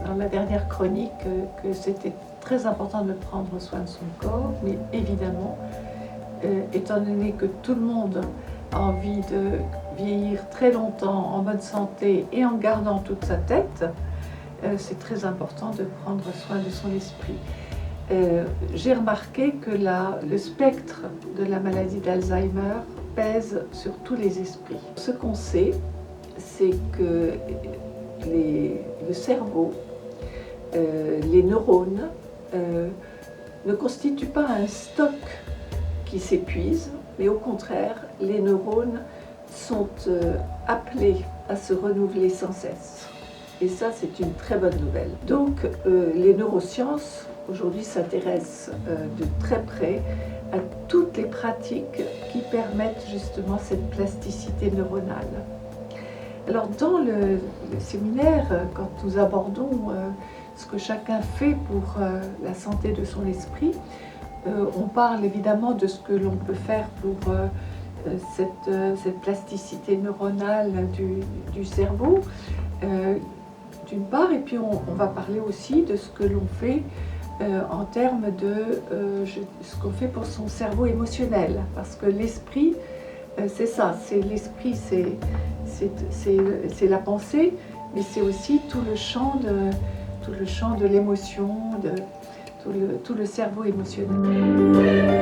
dans la dernière chronique que c'était très important de prendre soin de son corps, mais évidemment, étant donné que tout le monde a envie de vieillir très longtemps en bonne santé et en gardant toute sa tête, c'est très important de prendre soin de son esprit. J'ai remarqué que le spectre de la maladie d'Alzheimer pèse sur tous les esprits. Ce qu'on sait, c'est que le cerveau, les neurones, ne constituent pas un stock qui s'épuise, mais au contraire, les neurones sont appelés à se renouveler sans cesse. Et ça, c'est une très bonne nouvelle. Donc, les neurosciences, aujourd'hui, s'intéressent de très près à toutes les pratiques qui permettent justement cette plasticité neuronale. Alors, dans le séminaire, quand nous abordons ce que chacun fait pour la santé de son esprit, on parle évidemment de ce que l'on peut faire pour cette plasticité neuronale du cerveau, d'une part, et puis on va parler aussi de ce que l'on fait en termes de ce qu'on fait pour son cerveau émotionnel, parce que l'esprit, c'est ça, c'est l'esprit, c'est la pensée, mais c'est aussi tout le champ de l'émotion, tout le cerveau émotionnel.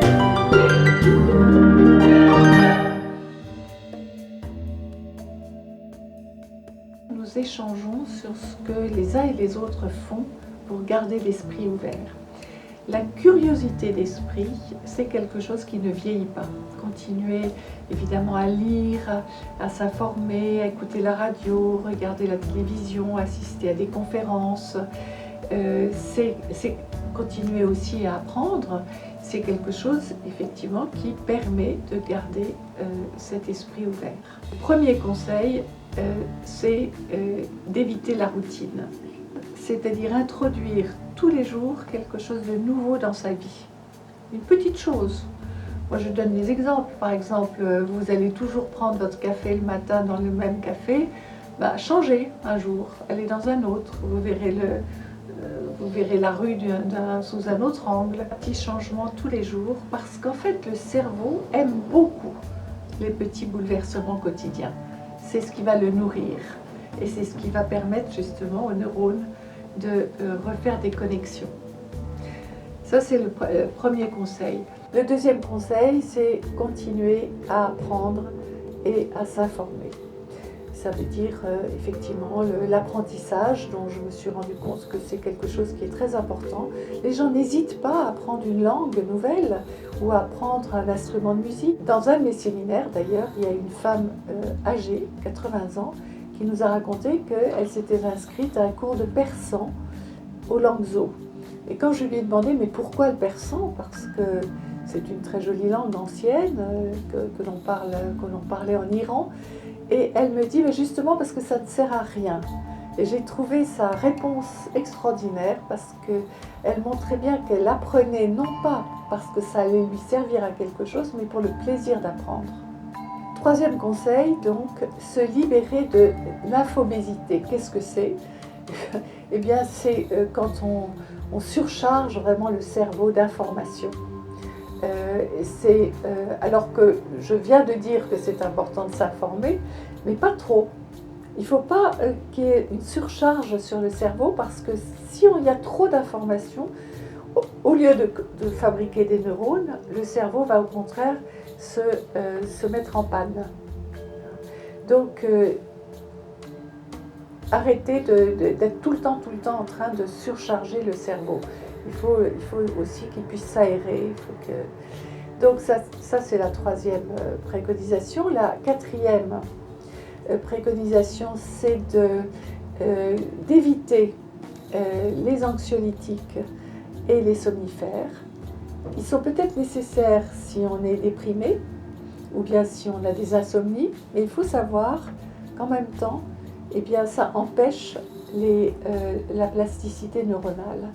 Nous échangeons sur ce que les uns et les autres font pour garder l'esprit ouvert. La curiosité d'esprit, c'est quelque chose qui ne vieillit pas. Continuer évidemment à lire, à s'informer, à écouter la radio, regarder la télévision, assister à des conférences, c'est continuer aussi à apprendre, c'est quelque chose effectivement qui permet de garder cet esprit ouvert. Le premier conseil, c'est d'éviter la routine, c'est-à-dire introduire tous les jours quelque chose de nouveau dans sa vie. Une petite chose. Moi, je donne des exemples. Par exemple, vous allez toujours prendre votre café le matin dans le même café. Changez un jour, allez dans un autre. Vous verrez la rue sous un autre angle. Petit changement tous les jours, parce qu'en fait, le cerveau aime beaucoup les petits bouleversements quotidiens. C'est ce qui va le nourrir et c'est ce qui va permettre justement aux neurones de refaire des connexions. Ça, c'est le premier conseil. Le deuxième conseil, c'est continuer à apprendre et à s'informer. Ça veut dire effectivement l'apprentissage, dont je me suis rendu compte que c'est quelque chose qui est très important. Les gens n'hésitent pas à apprendre une langue nouvelle ou à apprendre un instrument de musique. Dans un de mes séminaires, d'ailleurs, il y a une femme âgée, 80 ans, qui nous a raconté qu'elle s'était inscrite à un cours de persan au Langzhou. Et quand je lui ai demandé, mais pourquoi le persan? Parce que c'est une très jolie langue ancienne que l'on parlait en Iran. Et elle me dit, mais justement parce que ça ne sert à rien. Et j'ai trouvé sa réponse extraordinaire parce qu'elle montrait bien qu'elle apprenait non pas parce que ça allait lui servir à quelque chose, mais pour le plaisir d'apprendre. Troisième conseil, donc, se libérer de l'infobésité. Qu'est-ce que c'est? Eh bien, c'est quand on surcharge vraiment le cerveau d'informations. Alors que je viens de dire que c'est important de s'informer, mais pas trop. Il ne faut pas qu'il y ait une surcharge sur le cerveau parce que si il y a trop d'informations, au lieu de fabriquer des neurones, le cerveau va au contraire se mettre en panne. Donc, arrêtez d'être tout le temps en train de surcharger le cerveau. Il faut aussi qu'il puisse s'aérer. Donc ça c'est la troisième préconisation. La quatrième préconisation, c'est d'éviter les anxiolytiques et les somnifères. Ils sont peut-être nécessaires si on est déprimé ou bien si on a des insomnies, mais il faut savoir qu'en même temps, eh bien, ça empêche la plasticité neuronale.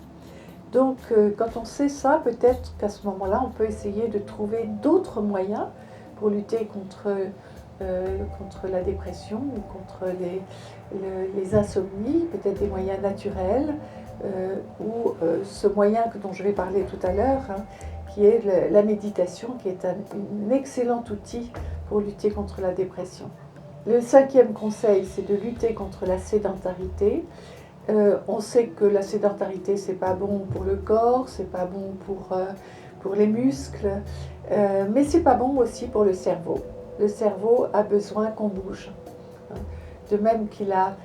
Donc, quand on sait ça, peut-être qu'à ce moment-là, on peut essayer de trouver d'autres moyens pour lutter contre contre la dépression ou contre les insomnies, peut-être des moyens naturels, ou ce moyen dont je vais parler tout à l'heure, hein, qui est la méditation, qui est un excellent outil pour lutter contre la dépression. Le 5e conseil, c'est de lutter contre la sédentarité. On sait que la sédentarité, c'est pas bon pour le corps, c'est pas bon pour les muscles, mais c'est pas bon aussi pour le cerveau. Le cerveau a besoin qu'on bouge. De même qu'il a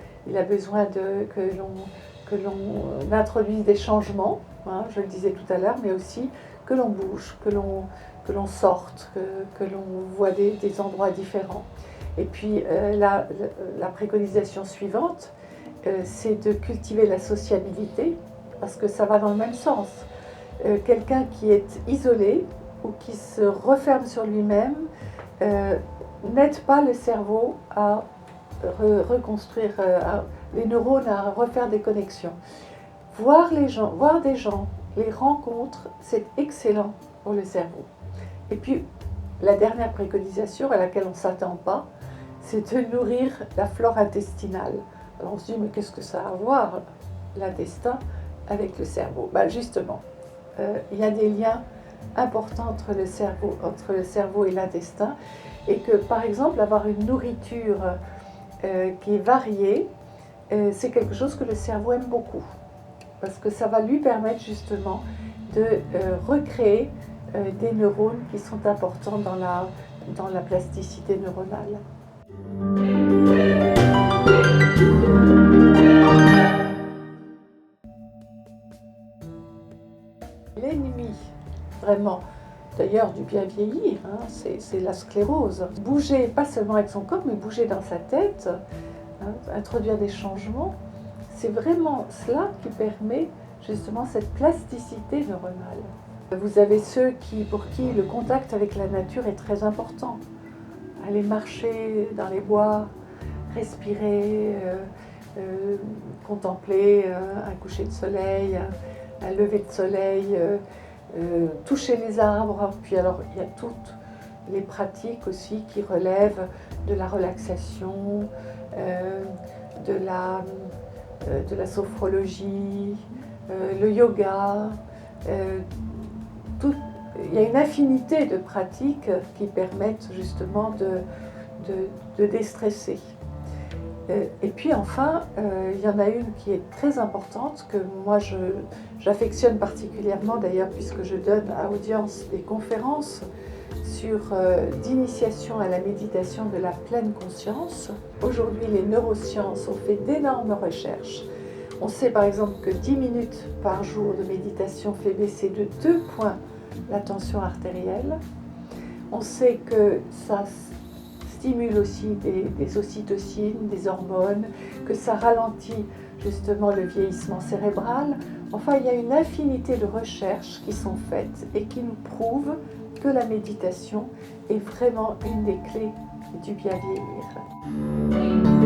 besoin que l'on introduise des changements, hein, je le disais tout à l'heure, mais aussi que l'on bouge, que l'on sorte, que l'on voit des endroits différents. Et puis la préconisation suivante, c'est de cultiver la sociabilité, parce que ça va dans le même sens. Quelqu'un qui est isolé ou qui se referme sur lui-même n'aide pas le cerveau à reconstruire, les neurones à refaire des connexions. Voir des gens, les rencontres, c'est excellent pour le cerveau. Et puis, la dernière préconisation à laquelle on ne s'attend pas, c'est de nourrir la flore intestinale. Alors on se dit, mais qu'est-ce que ça a à voir, l'intestin, avec le cerveau? Justement, il y a des liens importants entre le cerveau et l'intestin, et que par exemple, avoir une nourriture qui est variée, c'est quelque chose que le cerveau aime beaucoup, parce que ça va lui permettre justement de recréer des neurones qui sont importants dans la plasticité neuronale. L'ennemi, vraiment, d'ailleurs du bien vieillir, hein, c'est la sclérose. Bouger, pas seulement avec son corps, mais bouger dans sa tête, hein, introduire des changements, c'est vraiment cela qui permet justement cette plasticité neuronale. Vous avez ceux pour qui le contact avec la nature est très important. Aller marcher dans les bois, respirer, contempler un coucher de soleil, un lever de soleil, toucher les arbres. Puis alors il y a toutes les pratiques aussi qui relèvent de la relaxation, de la sophrologie, le yoga. Il y a une infinité de pratiques qui permettent justement de déstresser. Et puis enfin, il y en a une qui est très importante, que moi j'affectionne particulièrement d'ailleurs, puisque je donne à audience des conférences d'initiation à la méditation de la pleine conscience. Aujourd'hui, les neurosciences ont fait d'énormes recherches. On sait par exemple que 10 minutes par jour de méditation fait baisser de 2 points la tension artérielle. On sait que ça stimule aussi des ocytocines, des hormones, que ça ralentit justement le vieillissement cérébral. Enfin, il y a une infinité de recherches qui sont faites et qui nous prouvent que la méditation est vraiment une des clés du bien vieillir.